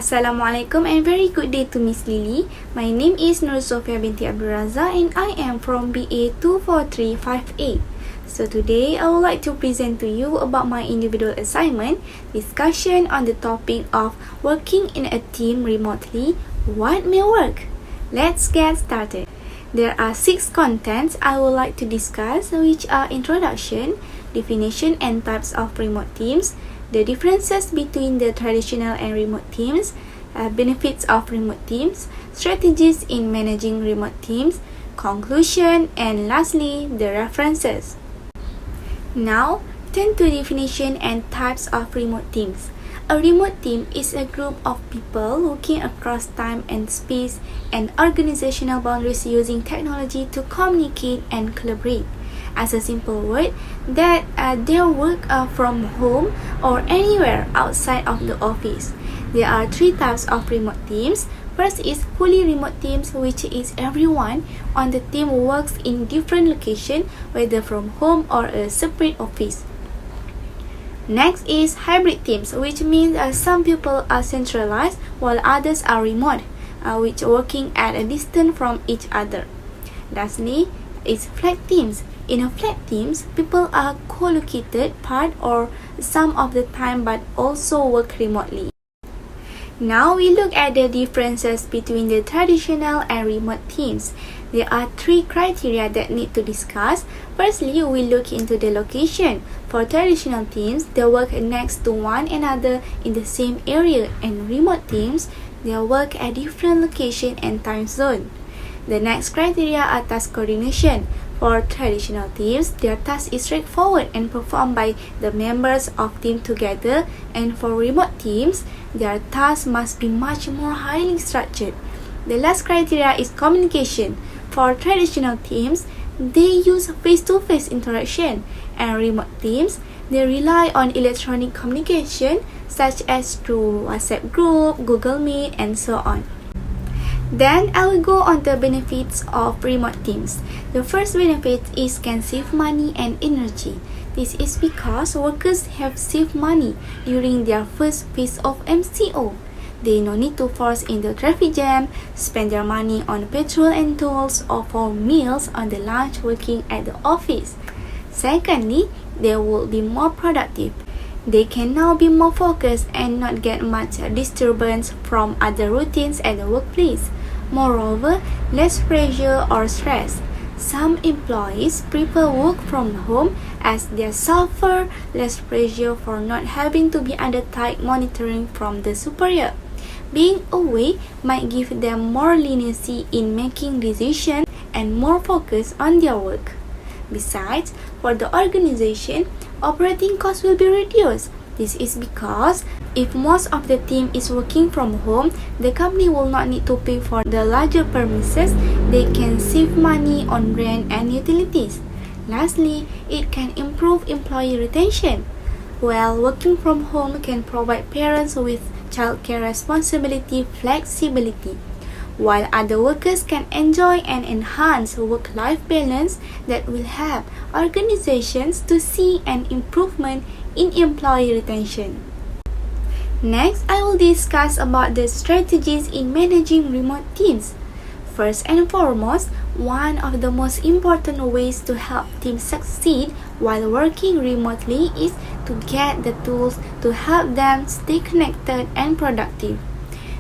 Assalamualaikum and very good day to Miss Lily. My name is Nur Sofia binti Abdul Raza and I am from BA 24358. So today I would like to present to you about my individual assignment discussion on the topic of working in a team remotely. What may work? Let's get started. There are 6 contents I would like to discuss, which are introduction, definition and types of remote teams, the differences between the traditional and remote teams, benefits of remote teams, strategies in managing remote teams, conclusion, and lastly, the references. Now, turn to definition and types of remote teams. A remote team is a group of people working across time and space and organizational boundaries using technology to communicate and collaborate. As a simple word, that they work from home or anywhere outside of the office. There are 3 types of remote teams. First is fully remote teams, which is everyone on the team works in different location, whether from home or a separate office. Next is hybrid teams, which means some people are centralized while others are remote, which working at a distance from each other. Lastly is flat teams. In a flat teams, people are co-located part or some of the time but also work remotely. Now we look at the differences between the traditional and remote teams. There are 3 criteria that need to discuss. Firstly, we look into the location. For traditional teams, they work next to one another in the same area, and remote teams, they work at different location and time zone. The next criteria are task coordination. For traditional teams, their task is straightforward and performed by the members of team together, and for remote teams, their tasks must be much more highly structured. The last criteria is communication. For traditional teams, they use face-to-face interaction, and remote teams, they rely on electronic communication such as through WhatsApp group, Google Meet, and so on. Then I will go on the benefits of remote teams. The first benefit is can save money and energy. This is because workers have saved money during their first phase of MCO. They no need to force in the traffic jam, spend their money on petrol and tools, or for meals on the lunch working at the office. Secondly, they will be more productive. They can now be more focused and not get much disturbance from other routines at the workplace. Moreover, less pressure or stress. Some employees prefer work from home as they suffer less pressure for not having to be under tight monitoring from the superior. Being away might give them more leniency in making decisions and more focus on their work. Besides, for the organization, operating costs will be reduced. This is because if most of the team is working from home, the company will not need to pay for the larger premises. They can save money on rent and utilities. Lastly, it can improve employee retention. While working from home can provide parents with childcare responsibility flexibility, while other workers can enjoy and enhance work-life balance that will help organizations to see an improvement in employee retention. Next, I will discuss about the strategies in managing remote teams. First and foremost, one of the most important ways to help teams succeed while working remotely is to get the tools to help them stay connected and productive.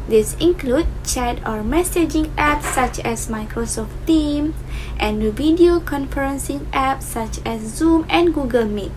These include chat or messaging apps such as Microsoft Teams and video conferencing apps such as Zoom and Google Meet.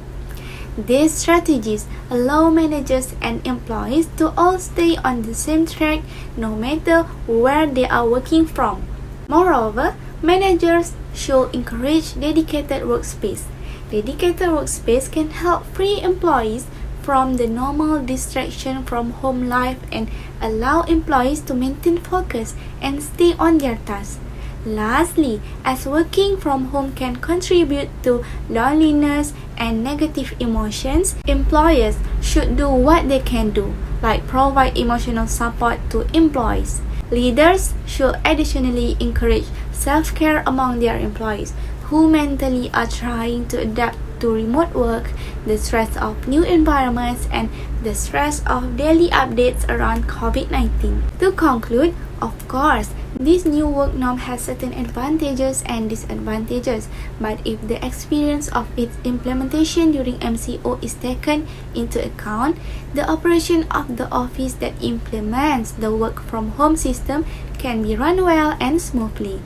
These strategies allow managers and employees to all stay on the same track no matter where they are working from. Moreover, managers should encourage dedicated workspace. Dedicated workspace can help free employees from the normal distraction from home life and allow employees to maintain focus and stay on their tasks. Lastly, as working from home can contribute to loneliness and negative emotions, employers should do what they can do, like provide emotional support to employees. Leaders should additionally encourage self-care among their employees who mentally are trying to adapt to remote work, the stress of new environments, and the stress of daily updates around COVID-19. To conclude, of course, this new work norm has certain advantages and disadvantages, but if the experience of its implementation during MCO is taken into account, the operation of the office that implements the work from home system can be run well and smoothly.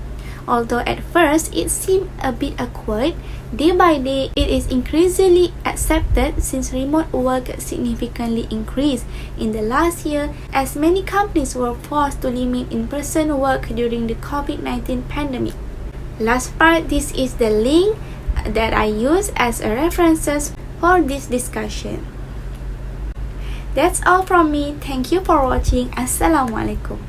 Although at first it seemed a bit awkward, day by day it is increasingly accepted since remote work significantly increased in the last year as many companies were forced to limit in-person work during the COVID-19 pandemic. Last part, this is the link that I use as a references for this discussion. That's all from me. Thank you for watching. Assalamualaikum.